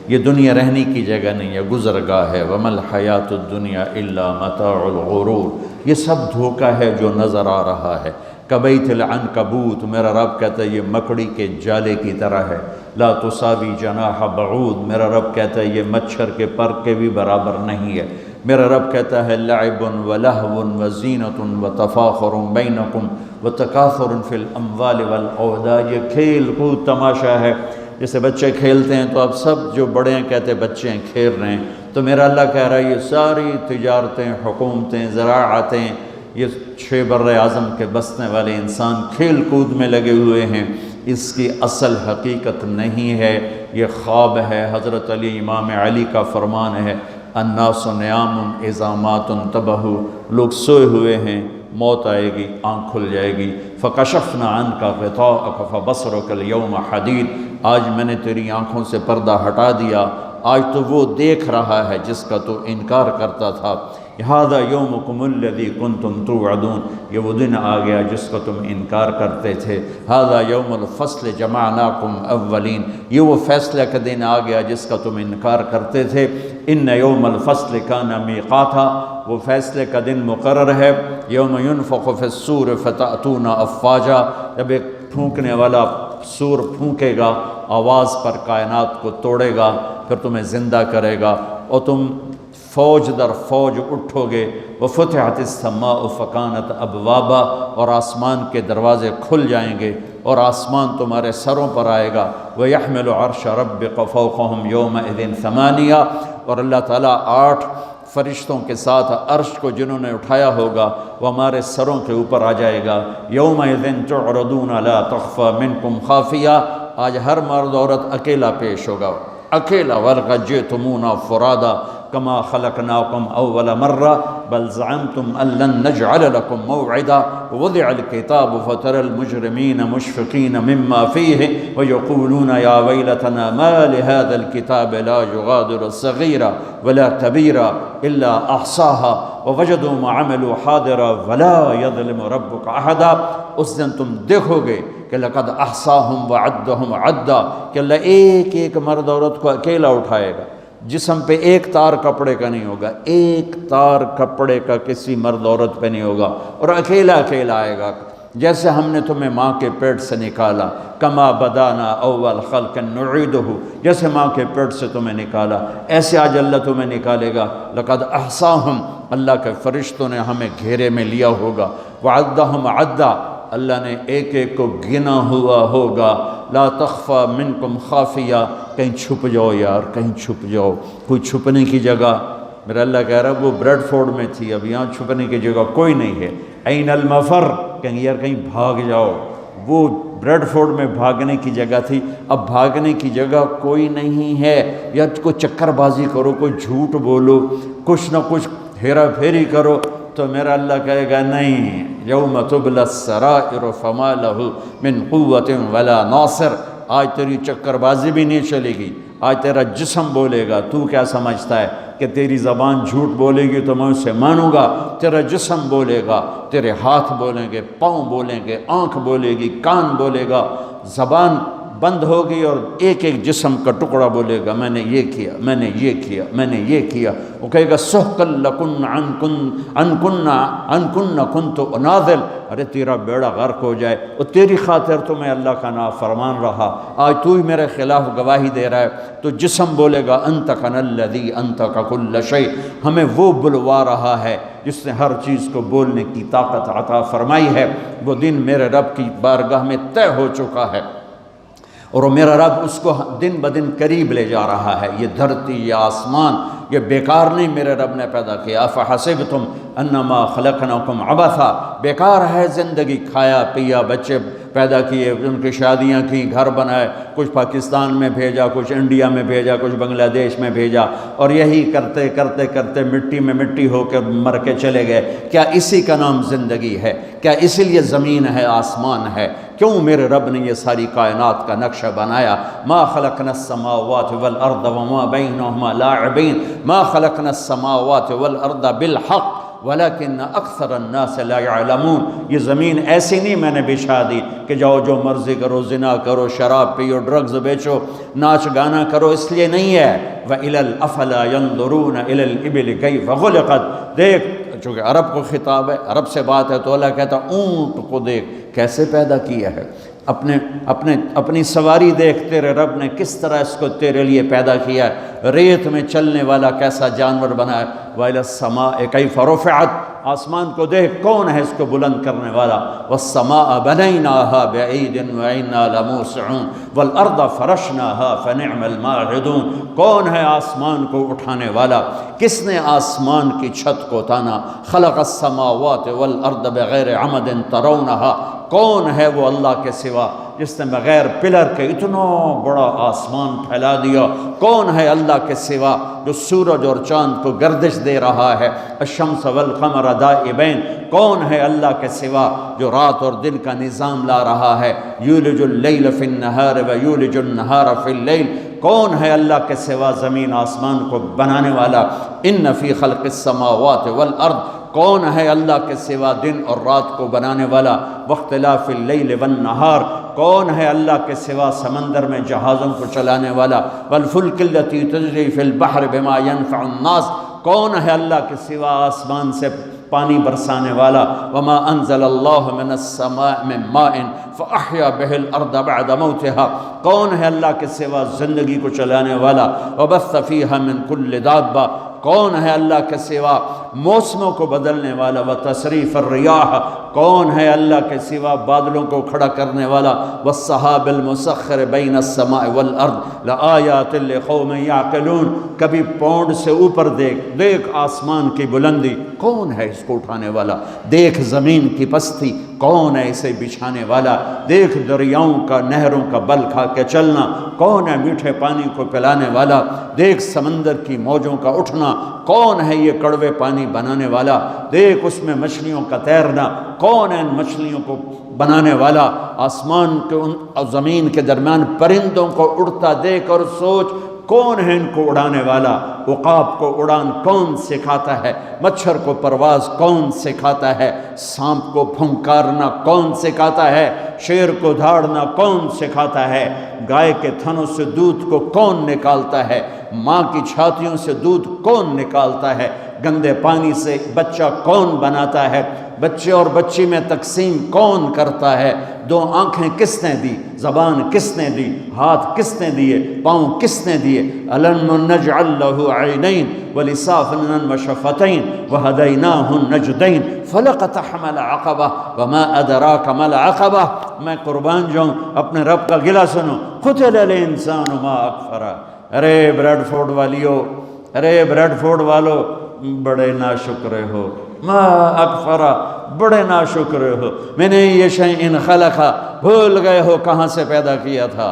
یہ دنیا رہنے کی جگہ نہیں ہے، گزرگاہ ہے۔ وَمَا الْحَيَاةُ الدُّنْيَا إِلَّا مَتَاعُ الْغُرُورِ، یہ سب دھوکہ ہے جو نظر آ رہا ہے۔ کبیت العنکبوت، میرا رب کہتا ہے یہ مکڑی کے جالے کی طرح ہے۔ لا تساوی جناح بعود، میرا رب کہتا ہے یہ مچھر کے پر کے بھی برابر نہیں ہے۔ میرا رب کہتا ہے لعب ولہو وزینۃ وتفاخر بینکم وتکاثر فی الاموال والاولاد، یہ کھیل کود تماشا ہے۔ جیسے بچے کھیلتے ہیں تو اب سب جو بڑے ہیں کہتے ہیں بچے ہیں کھیل رہے ہیں، تو میرا اللہ کہہ رہا ہے یہ ساری تجارتیں، حکومتیں، زراعتیں، یہ 6 بر اعظم کے بسنے والے انسان کھیل کود میں لگے ہوئے ہیں، اس کی اصل حقیقت نہیں ہے، یہ خواب ہے۔ حضرت علی امام علی کا فرمان ہے الناس نیام اذا مات انتبہوا، لوگ سوئے ہوئے ہیں، موت آئے گی، آنکھ کھل جائے گی۔ فکشفنا عنک غطاءک فبصرک اليوم حدید، آج میں نے تیری آنکھوں سے پردہ ہٹا دیا، آج تو وہ دیکھ رہا ہے جس کا تو انکار کرتا تھا۔ ھذا یومکم الذی کنتم توعدون، یہ وہ دن آ گیا جس کا تم انکار کرتے تھے۔ ھذا یوم الفصل جمعناکم اولین، یہ وہ فیصلہ کا دن آ گیا جس کا تم انکار کرتے تھے۔ ان یوم الفصل کان میقاتا، وہ فیصلے کا دن مقرر ہے۔ یوم ینفخ فی الصور فتأتون افواجا، جب ایک پھونکنے والا سور پھونکے گا، آواز پر کائنات کو توڑے گا، پھر تمہیں زندہ کرے گا اور تم فوج در فوج اٹھو گے۔ وفتحت السماء فکانت ابوابا، اور آسمان کے دروازے کھل جائیں گے اور آسمان تمہارے سروں پر آئے گا۔ وَيَحْمِلُ عَرْشَ رَبِّكَ فَوْقَهُمْ يَوْمَئِذٍ ثَمَانِيَةٌ، اور اللہ تعالیٰ 8 فرشتوں کے ساتھ عرش کو جنہوں نے اٹھایا ہوگا وہ ہمارے سروں کے اوپر آ جائے گا۔ یومئذ تعرضون لا تخفى منکم خافیہ، آج ہر مرد عورت اکیلا پیش ہوگا، اکیلا۔ وَلَقَدْ جِئْتُمُونَا فُرَادَىٰ كَمَا خَلَقْنَاكُمْ أَوَّلَ مَرَّةٍ بَلْ زَعَمْتُمْ أَن لَّن نَّجْعَلَ لَكُم مَّوْعِدًا وَوُضِعَ الْكِتَابُ فَتَرَى الْمُجْرِمِينَ مُشْفِقِينَ مِمَّا فِيهِ وَيَقُولُونَ يَا وَيْلَتَنَا مَا لِهَذَا الْكِتَابِ لَا يُغَادِرُ صَغِيرًا وَلَا كَبِيرًا إِلَّا أَحْصَاهَا وَوَجَدُوا مَا عَمِلُوا حَاضِرًا وَلَا يَظْلِمُ رَبُّكَ أَحَدًا، اس دن تم دیکھو گے کہ لَقَدْ أَحْصَاهُمْ وَعَدَّهُمْ عَدًّا، کہ اللہ ایک ایک مرد عورت کو اکیلا اٹھائے گا، جسم پہ ایک تار کپڑے کا نہیں ہوگا، ایک تار کپڑے کا کسی مرد عورت پہ نہیں ہوگا، اور اکیلا اکیلا آئے گا۔ جیسے ہم نے تمہیں ماں کے پیٹ سے نکالا، کما بدانا اول خلق نعیدہ، جیسے ماں کے پیٹ سے تمہیں نکالا ایسے آج اللہ تمہیں نکالے گا۔ لقد احصاہم، اللہ کے فرشتوں نے ہمیں گھیرے میں لیا ہوگا۔ وعدہم عدا، اللہ نے ایک ایک کو گنا ہوا ہوگا۔ لا تخفى منکم خافیہ، کہیں چھپ جاؤ یار، کہیں چھپ جاؤ، کوئی چھپنے کی جگہ۔ میرا اللہ کہہ رہا ہے وہ بریڈ فورڈ میں تھی، اب یہاں چھپنے کی جگہ کوئی نہیں ہے۔ این المفر، کہیں یار کہیں بھاگ جاؤ، وہ بریڈ فورڈ میں بھاگنے کی جگہ تھی، اب بھاگنے کی جگہ کوئی نہیں ہے۔ یا کوئی چکر بازی کرو، کوئی جھوٹ بولو، کچھ نہ کچھ ہیرا پھیری کرو، تو میرا اللہ کہے گا نہیں، یوم تبلی السرائر فما لہ من قوت ولا ناصر، آج تیری چکر بازی بھی نہیں چلے گی، آج تیرا جسم بولے گا۔ تو کیا سمجھتا ہے کہ تیری زبان جھوٹ بولے گی تو میں اسے مانوں گا؟ تیرا جسم بولے گا، تیرے ہاتھ بولیں گے، پاؤں بولیں گے، آنکھ بولے گی، کان بولے گا، زبان بند ہوگی اور ایک ایک جسم کا ٹکڑا بولے گا میں نے یہ کیا، میں نے یہ کیا، میں نے یہ کیا۔ وہ کہے گا سحقا لکن ان کن کنت اناذل، ارے تیرا بیڑا غرق ہو جائے، اور تیری خاطر تو میں اللہ کا نافرمان رہا، آج تو ہی میرے خلاف گواہی دے رہا ہے۔ تو جسم بولے گا انطقنا الذی انطق کل شیء، ہمیں وہ بلوا رہا ہے جس نے ہر چیز کو بولنے کی طاقت عطا فرمائی ہے۔ وہ دن میرے رب کی بارگاہ میں طے ہو چکا ہے، اور میرا رب اس کو دن بدن قریب لے جا رہا ہے۔ یہ دھرتی، یہ آسمان، یہ بیکار نہیں میرے رب نے پیدا کیا۔ افحسبتم انما خلقناکم عبثا، بیکار ہے زندگی، کھایا پیا، بچے پیدا کیے، ان کی شادیاں کی، گھر بنائے، کچھ پاکستان میں بھیجا، کچھ انڈیا میں بھیجا، کچھ بنگلہ دیش میں بھیجا، اور یہی کرتے کرتے کرتے مٹی میں مٹی ہو کے مر کے چلے گئے۔ کیا اسی کا نام زندگی ہے؟ کیا اسی لیے زمین ہے، آسمان ہے؟ کیوں میرے رب نے یہ ساری کائنات کا نقشہ بنایا؟ ما خلقنا السماوات والارض وما بینہما لاعبین، ما خلقنا السماوات والارض بالحق، ولکن اکثر الناس لا یعلمون، یہ زمین ایسی نہیں میں نے بچھا دی کہ جاؤ جو مرضی کرو، زنا کرو، شراب پیو، ڈرگز بیچو، ناچ گانا کرو، اس لیے نہیں ہے۔ وَإِلَى الْأَفَلَا يَنْظُرُونَ إِلَى الْإِبِلِ كَيْفَ خُلِقَتْ، دیکھ، چونکہ عرب کو خطاب ہے، عرب سے بات ہے، تو اللہ کہتا اونٹ کو دیکھ کیسے پیدا کیا ہے، اپنی سواری دیکھ، تیرے رب نے کس طرح اس کو تیرے لیے پیدا کیا ہے، ریت میں چلنے والا کیسا جانور بنا ہے۔ وَإِلَى السَّمَاءِ كَيْفَ رُفِعَتْ، آسمان کو دیکھ کون ہے اس کو بلند کرنے والا۔ وَالسَّمَاءَ بَنَيْنَاهَا بِأَيْدٍ وَإِنَّا لَمُوسِعُونَ وَالْأَرْضَ فَرَشْنَاهَا فَنِعْمَ الْمَاهِدُونَ، کون ہے آسمان کو اٹھانے والا، کس نے آسمان کی چھت کو تانا۔ خَلَقَ السَّمَاوَاتِ وَالْأَرْضَ بِغَيْرِ عَمَدٍ تَرَوْنَهَا، کون ہے وہ اللہ کے سوا جس نے بغیر پلر کے اتنا بڑا آسمان پھیلا دیا؟ کون ہے اللہ کے سوا جو سورج اور چاند کو گردش دے رہا ہے؟ الشمس والقمر دائبین، کون ہے اللہ کے سوا جو رات اور دن کا نظام لا رہا ہے؟ یولج اللیل فی النہار ویولج النہار فی اللیل، کون ہے اللہ کے سوا زمین آسمان کو بنانے والا؟ ان فی خلق السماوات والارض، کون ہے اللہ کے سوا دن اور رات کو بنانے والا؟ واختلاف اللیل والنہار، کون ہے اللہ کے سوا سمندر میں جہازوں کو چلانے والا؟ والفلک التی تجری فی البحر بما ينفع الناس، کون ہے اللہ کے سوا آسمان سے پانی برسانے والا؟ وما انزل اللہ من السماء من ماء فاحیا بہ الارض بعد موتها، کون ہے اللہ کے سوا زندگی کو چلانے والا؟ وبث فیہا من کل دابہ، کون ہے اللہ کے سوا موسموں کو بدلنے والا؟ وتصریف الریاح، کون ہے اللہ کے سوا بادلوں کو کھڑا کرنے والا؟ والسحاب المسخر بین السماء والارض لآیات لقوم یعقلون، کبھی پونڈ سے اوپر دیکھ آسمان کی بلندی، کون ہے اس کو اٹھانے والا؟ دیکھ زمین کی پستی، کون ہے اسے بچھانے والا؟ دیکھ دریاؤں کا، نہروں کا بل کھا کے چلنا، کون ہے میٹھے پانی کو پلانے والا؟ دیکھ سمندر کی موجوں کا اٹھنا، کون ہے یہ کڑوے پانی بنانے والا؟ دیکھ اس میں مچھلیوں کا تیرنا، کون ہے ان مچھلیوں کو بنانے والا؟ آسمان کے اور زمین کے درمیان پرندوں کو اڑتا دیکھ اور سوچ کون ہے ان کو اڑانے والا؟ عقاب کو اڑان کون سکھاتا ہے؟ مچھر کو پرواز کون سکھاتا ہے؟ سانپ کو پھنکارنا کون سکھاتا ہے؟ شیر کو دھاڑنا کون سکھاتا ہے؟ گائے کے تھنوں سے دودھ کو کون نکالتا ہے؟ ماں کی چھاتیوں سے دودھ کون نکالتا ہے؟ گندے پانی سے بچہ کون بناتا ہے؟ بچے اور بچی میں تقسیم کون کرتا ہے؟ دو آنکھیں کس نے دی؟ زبان کس نے دی؟ ہاتھ کس نے دیے؟ پاؤں کس نے دیے؟ أَلَمْ نَجْعَلْ لَهُ عَيْنَيْنِ وَلِسَانًا وَشَفَتَيْنِ وَهَدَيْنَاهُ النَّجْدَيْنِ فَلَقَتَحَمَ الْعَقَبَةَ وَمَا أَدْرَاكَ مَا الْعَقَبَةُ، میں قربان جاؤں، اپنے رب کا گلہ سنو۔ قُتِلَ الْإِنسَانُ مَا أَكْفَرَهُ، ارے بریڈ فورڈ والیو، ارے بریڈ فورڈ والو، بڑے ناشکرے ہو، ما اکفرا، بڑے ناشکرے ہو، میں نے یہ شیء خلقا، بھول گئے ہو کہاں سے پیدا کیا تھا؟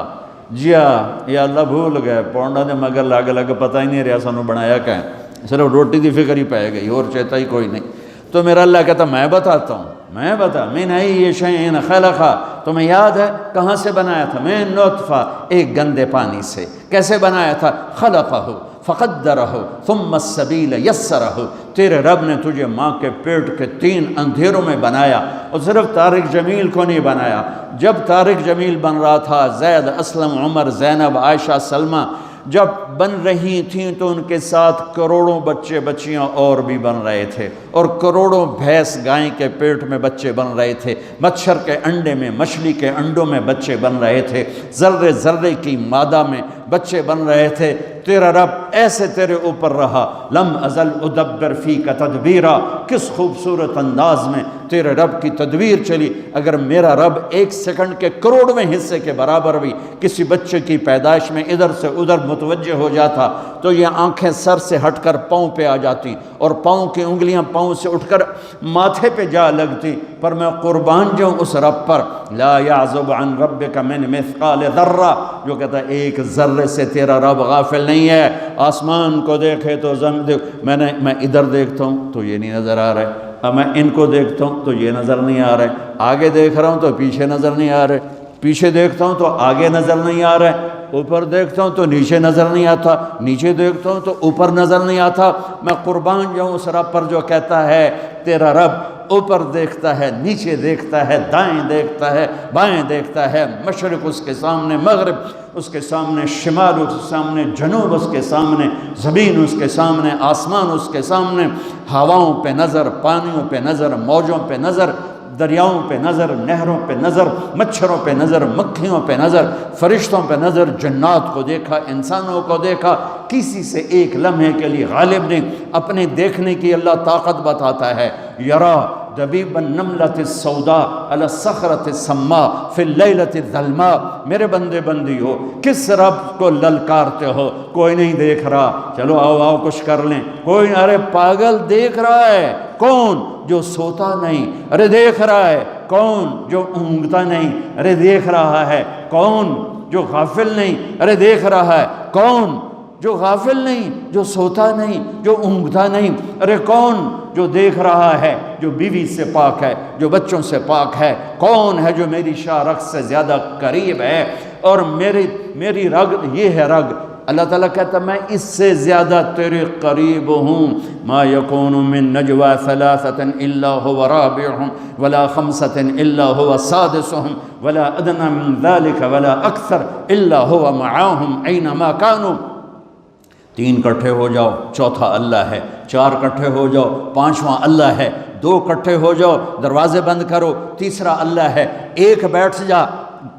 جیا یا اللہ بھول گئے، پونڈا دے مگر لگ لگ پتہ ہی نہیں رہا سانو بنایا کہیں، صرف روٹی دی فکر ہی پائے گئی اور چیتا ہی کوئی نہیں۔ تو میرا اللہ کہتا میں بتاتا ہوں، میں بتا، میں نے یہ شیء خلقا، تمہیں یاد ہے کہاں سے بنایا تھا؟ میں نطفہ، ایک گندے پانی سے۔ کیسے بنایا تھا؟ خلقہ فقدرہ ثم السبیل یسرہ، تیرے رب نے تجھے ماں کے پیٹ کے 3 اندھیروں میں بنایا، اور صرف طارق جمیل کو نہیں بنایا۔ جب طارق جمیل بن رہا تھا، زید، اسلم، عمر، زینب، عائشہ، سلمہ جب بن رہی تھیں تو ان کے ساتھ کروڑوں بچے بچیاں اور بھی بن رہے تھے، اور کروڑوں بھینس گائیں کے پیٹ میں بچے بن رہے تھے، مچھر کے انڈے میں، مچھلی کے انڈوں میں بچے بن رہے تھے، ذرے ذرے کی مادہ میں بچے بن رہے تھے۔ تیرا رب ایسے تیرے اوپر رہا، لم ازل ادبر فیک تدبیرا، کس خوبصورت انداز میں تیرے رب کی تدبیر چلی۔ اگر میرا رب 1 سیکنڈ کے کروڑویں حصے کے برابر بھی کسی بچے کی پیدائش میں ادھر سے ادھر متوجہ ہو جاتا تو یہ آنکھیں سر سے ہٹ کر پاؤں پہ آ جاتی، اور پاؤں کی انگلیاں پاؤں سے اٹھ کر ماتھے پہ جا لگتی۔ پر میں قربان جاؤں اس رب پر، لا یعزب عن ربک من مثقال ذرہ، جو کہتا ہے 1 ذرے سے تیرا رب غافل نہیں ہے۔ آسمان کو دیکھے تو زمین دیکھ، میں ادھر دیکھتا ہوں تو یہ نہیں نظر آ رہا ہے، اب میں ان کو دیکھتا ہوں تو یہ نظر نہیں آ رہا ہے، آگے دیکھ رہا ہوں تو پیچھے نظر نہیں آ رہا ہے، پیچھے دیکھتا ہوں تو آگے نظر نہیں آ رہا ہے، اوپر دیکھتا ہوں تو نیچے نظر نہیں آتا، نیچے دیکھتا ہوں تو اوپر نظر نہیں آتا۔ میں قربان جاؤں اس رب پر جو کہتا ہے تیرا رب اوپر دیکھتا ہے، نیچے دیکھتا ہے، دائیں دیکھتا ہے، بائیں دیکھتا ہے، مشرق اس کے سامنے، مغرب اس کے سامنے، شمال اس کے سامنے، جنوب اس کے سامنے، زمین اس کے سامنے، آسمان اس کے سامنے، ہواؤں پہ نظر، پانیوں پہ نظر، موجوں پہ نظر، دریاؤں پہ نظر، نہروں پہ نظر، مچھروں پہ نظر، مکھیوں پہ نظر، فرشتوں پہ نظر، جنات کو دیکھا، انسانوں کو دیکھا، کسی سے ایک لمحے کے لیے غالب نہیں۔ اپنے دیکھنے کی اللہ طاقت بتاتا ہے، یرا دبیب النملۃ السوداء علی الصخرۃ السماء فی اللیلۃ الظلماء۔ میرے بندے بندیو، کس رب کو للکارتے ہو؟ کوئی نہیں دیکھ رہا، چلو آؤ آؤ کچھ کر لیں، کوئی، ارے پاگل دیکھ رہا ہے، کون؟ جو سوتا نہیں، ارے دیکھ رہا ہے، کون؟ جو اونگتا نہیں، ارے دیکھ رہا ہے، کون؟ جو غافل نہیں، ارے دیکھ رہا ہے، کون؟ جو غافل نہیں، جو سوتا نہیں، جو اونگتا نہیں، ارے کون؟ جو دیکھ رہا ہے، جو بیوی سے پاک ہے، جو بچوں سے پاک ہے، کون ہے جو میری شاہ رگ سے زیادہ قریب ہے؟ اور میری رگ یہ ہے رگ، اللہ تعالیٰ کہتا میں اس سے زیادہ تیرے قریب ہوں۔ ما یکون من نجوى ثلاثة الا هو رابعهم ولا خمسة الا هو سادسهم ولا ادنى من ذلك ولا اکثر الا هو معاهم اینما كانوا۔ تین کٹھے ہو جاؤ چوتھا اللہ ہے، چار کٹھے ہو جاؤ پانچواں اللہ ہے، دو کٹھے ہو جاؤ دروازے بند کرو تیسرا اللہ ہے، ایک بیٹھ جا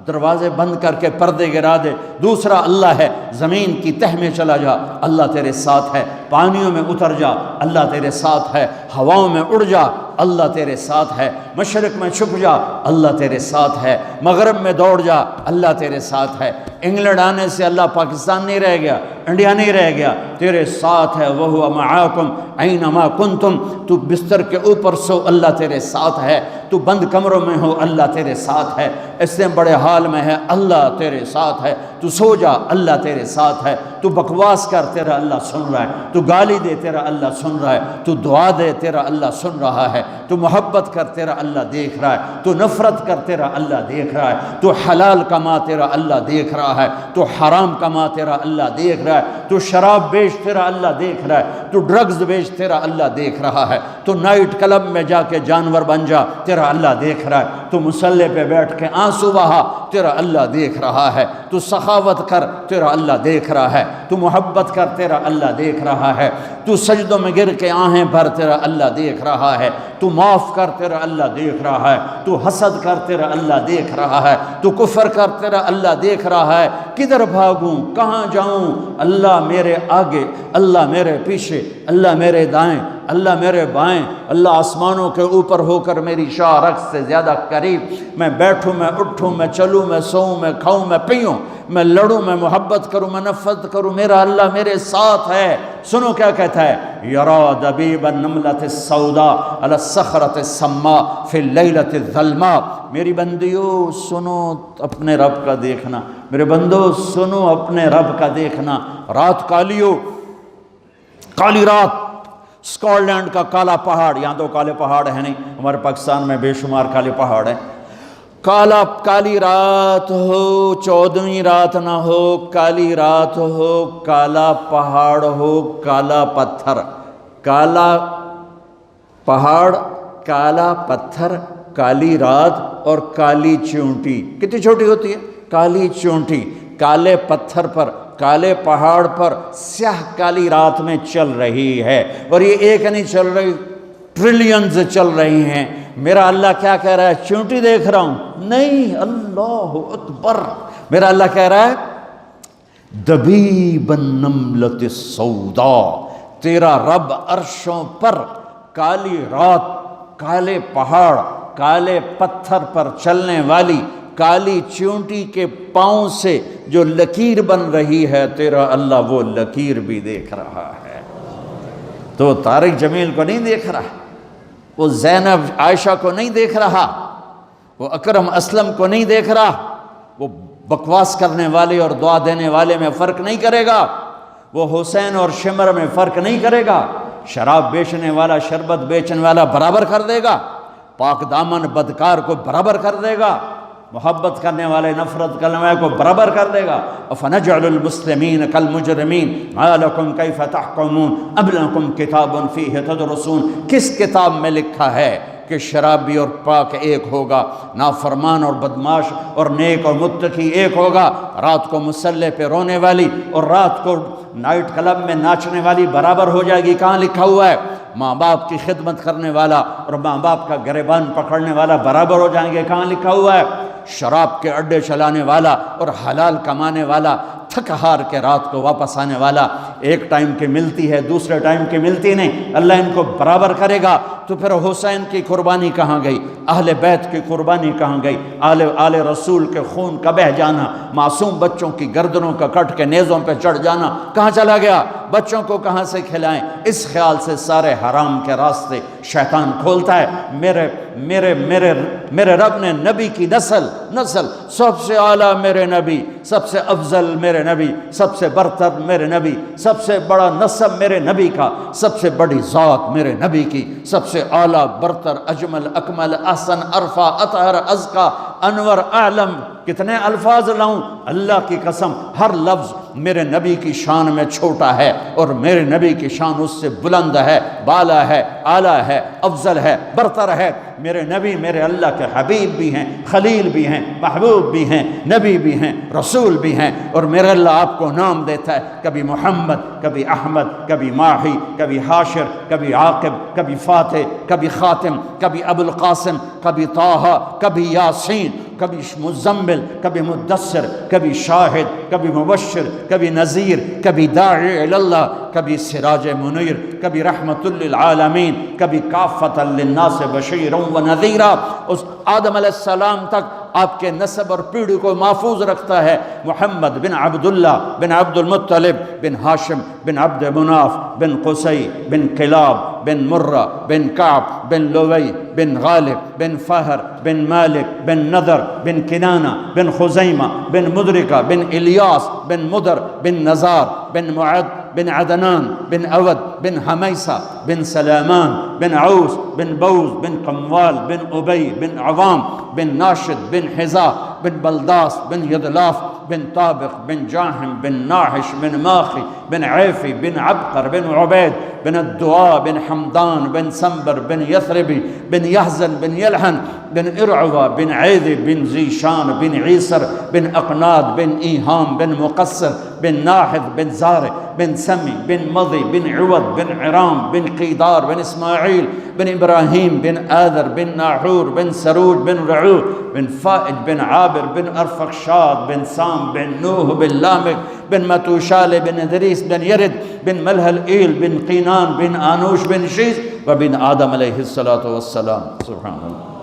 دروازے بند کر کے پردے گرا دے دوسرا اللہ ہے، زمین کی تہ میں چلا جا اللہ تیرے ساتھ ہے، پانیوں میں اتر جا اللہ تیرے ساتھ ہے، ہواؤں میں اڑ جا اللہ تیرے ساتھ ہے، مشرق میں چھپ جا اللہ تیرے ساتھ ہے، مغرب میں دوڑ جا اللہ تیرے ساتھ ہے۔ انگلینڈ آنے سے اللہ پاکستان نہیں رہ گیا، انڈیا نہیں رہ گیا، تیرے ساتھ ہے، وَهُوَ مَعَاكُمْ أَيْنَمَا كُنْتُمْ۔ تو بستر کے اوپر سو اللہ تیرے ساتھ ہے، تو بند کمروں میں ہو اللہ تیرے ساتھ ہے، اس سے بڑے حال میں ہے اللہ تیرے ساتھ ہے، تو سو جا اللہ تیرے ساتھ ہے، تو بکواس کر تیرا اللہ سن رہا ہے، تو گالی دے تیرا اللہ سن رہا ہے، تو دعا دے تیرا اللہ سن رہا ہے، تو محبت کر تیرا اللہ دیکھ رہا ہے، تو نفرت کر تیرا اللہ دیکھ رہا ہے، تو حلال کما تیرا اللہ دیکھ رہا ہے، تو حرام کما تیرا اللہ دیکھ رہا ہے، تو شراب بیچ تیرا اللہ دیکھ رہا ہے، تو ڈرگز بیچ تیرا اللہ دیکھ رہا ہے، تو نائٹ کلب میں جا کے جانور بن جا تیرا اللہ دیکھ رہا ہے، تو مصلی پہ بیٹھ کے آنسو بہا تیرا اللہ دیکھ رہا ہے، تو سخاوت کر تیرا اللہ دیکھ رہا ہے، تو محبت کر تیرا اللہ دیکھ رہا ہے، تو سجدوں میں گر کے آہیں بھر تیرا اللہ دیکھ رہا ہے، تو معاف کر تیرا اللہ دیکھ رہا ہے، تو حسد کر تیرا اللہ دیکھ رہا ہے، تو کفر کر تیرا اللہ دیکھ رہا ہے، کدھر بھاگوں کہاں جاؤں؟ اللہ میرے آگے، اللہ میرے پیچھے، اللہ میرے دائیں، اللہ میرے بائیں، اللہ آسمانوں کے اوپر ہو کر میری شاہ رگ سے زیادہ قریب، میں بیٹھوں میں اٹھوں میں چلوں میں سوؤں میں کھاؤں میں پیوں، میں لڑوں میں محبت کروں میں نفرت کروں، میرا اللہ میرے ساتھ ہے۔ سنو کیا کہتا ہے، یرا دبیب النملۃ السوداء علی الصخرۃ السماء فی اللیلۃ الظلماء۔ میری بندیو سنو اپنے رب کا دیکھنا، میرے بندو سنو اپنے رب کا دیکھنا۔ رات کالیو، کالی رات، اسکاٹ لینڈ کا کالا پہاڑ، یہاں تو کالے پہاڑ ہیں نہیں، ہمارے پاکستان میں بے شمار کالے پہاڑ ہیں، کالی رات ہو، 14ویں رات نہ ہو، کالی رات ہو، کالا پہاڑ ہو، کالا پتھر، کالا پہاڑ، کالا پتھر، کالی رات اور کالی چونٹی۔ کتنی چھوٹی ہوتی ہے؟ کالی چونٹی، کالے پتھر پر، کالے پہاڑ پر سیاہ کالی رات میں چل رہی ہے، اور یہ ایک نہیں چل رہی، ٹریلینز چل رہی ہیں۔ میرا اللہ کیا کہہ رہا ہے؟ چونٹی دیکھ رہا ہوں؟ نہیں، اللہ اکبر، میرا اللہ کہہ رہا ہے دبیب النملۃ السوداء، تیرا رب عرشوں پر کالی رات، کالے پہاڑ، کالے پتھر پر چلنے والی کالی چونٹی کے پاؤں سے جو لکیر بن رہی ہے، تیرا اللہ وہ لکیر بھی دیکھ رہا ہے۔ تو طارق جمیل کو نہیں دیکھ رہا، وہ زینب عائشہ کو نہیں دیکھ رہا، وہ اکرم اسلم کو نہیں دیکھ رہا، وہ بکواس کرنے والے اور دعا دینے والے میں فرق نہیں کرے گا، وہ حسین اور شمر میں فرق نہیں کرے گا، شراب بیچنے والا شربت بیچنے والا برابر کر دے گا، پاک دامن بدکار کو برابر کر دے گا، محبت کرنے والے نفرت کرنے والے کو برابر کر دے گا۔ افنجعل المسلمین کالمجرمین ما لکم کیف تحکمون ام لکم کتاب فیہ تدرسون۔ کس کتاب میں لکھا ہے کہ شرابی اور پاک ایک ہوگا، نافرمان اور بدماش اور نیک اور متقی ایک ہوگا، رات کو مسلح پہ رونے والی اور رات کو نائٹ کلب میں ناچنے والی برابر ہو جائے گی؟ کہاں لکھا ہوا ہے؟ ماں باپ کی خدمت کرنے والا اور ماں باپ کا گریبان پکڑنے والا برابر ہو جائیں گے؟ کہاں لکھا ہوا ہے؟ شراب کے اڈے چلانے والا اور حلال کمانے والا، تھک ہار کے رات کو واپس آنے والا، ایک ٹائم کی ملتی ہے دوسرے ٹائم کی ملتی نہیں، اللہ ان کو برابر کرے گا۔ تو پھر حسین کی قربانی کہاں گئی؟ اہل بیت کی قربانی کہاں گئی؟ آل رسول کے خون کا بہہ جانا، معصوم بچوں کی گردنوں کا کٹ کے نیزوں پہ چڑھ جانا کہاں چلا گیا؟ بچوں کو کہاں سے کھلائیں؟ اس خیال سے سارے حرام کے راستے شیطان کھولتا ہے۔ میرے رب نے نبی کی نسل سب سے اعلیٰ میرے نبی، سب سے افضل میرے نبی، سب سے برتر میرے نبی، سب سے بڑا نسب میرے نبی کا، سب سے بڑی ذات میرے نبی کی، سب سے اعلیٰ برتر اجمل اکمل احسن ارفع اطہر ازکا انور اعلم، کتنے الفاظ لاؤں؟ اللہ کی قسم ہر لفظ میرے نبی کی شان میں چھوٹا ہے اور میرے نبی کی شان اس سے بلند ہے، بالا ہے، اعلیٰ ہے، افضل ہے، برتر ہے۔ میرے نبی میرے اللہ کے حبیب بھی ہیں، خلیل بھی ہیں، محبوب بھی ہیں، نبی بھی ہیں، رسول بھی ہیں، اور میرے اللہ آپ کو نام دیتا ہے، کبھی محمد، کبھی احمد، کبھی ماہی، کبھی حاشر، کبھی عاقب، کبھی فاتح، کبھی خاتم، کبھی ابو القاسم، کبھی طٰہٰ، کبھی یاسین، کبھی مزمل، کبھی مدثر، کبھی شاہد، کبھی مبشر، کبھی نذیر، کبھی داعی الی اللہ، کبھی سراج منیر، کبھی رحمت للعالمین، کبھی کافۃ للناس بشیرا ونذیرا۔ اس آدم علیہ السلام تک آپ کے نسب اور پیڑھی کو محفوظ رکھتا ہے۔ محمد بن عبداللہ بن عبد المطلب بن ہاشم بن عبد مناف بن قصی بن کلاب بن مرہ بن کعب بن لوی بن غالب بن فہر بن مالک بن نضر بن کنانہ بن خزیمہ بن مدرکہ بن الیاس بن مدر بن نزار بن معد بن عدنان بن اود بن حمیسہ بن سلامان بن عوس بن بوز بن قموال بن ابی بن عوام بن ناشد بن حذاء بن بلداس بن یدلاف بن طابق بن جاہم بن ناحش بن ماخی بن عیفی بن عبقر بن عبید بن الدعاء بن حمدان بن سنبر بن یثربی بن یحزن بن یلحن بن ارعوہ بن عیدی بن زیشان بن عیسر بن اقناد بن ایہام بن مقصر بن ناحد بن زارع بن سمی بن مضی بن عوض بن عرام بن قیدار بن اسماعیل بن ابراہیم بن آذر بن ناحور بن سروج بن رعو بن فائد بن عابر بن ارفخشاد بن سام بن نوح بن لامک بن متوشال بن ادریس بن یرد بن ملہل ایل بن قینان بن آنوش بن شیس وبن آدم علیہ السلام۔ سبحان اللہ۔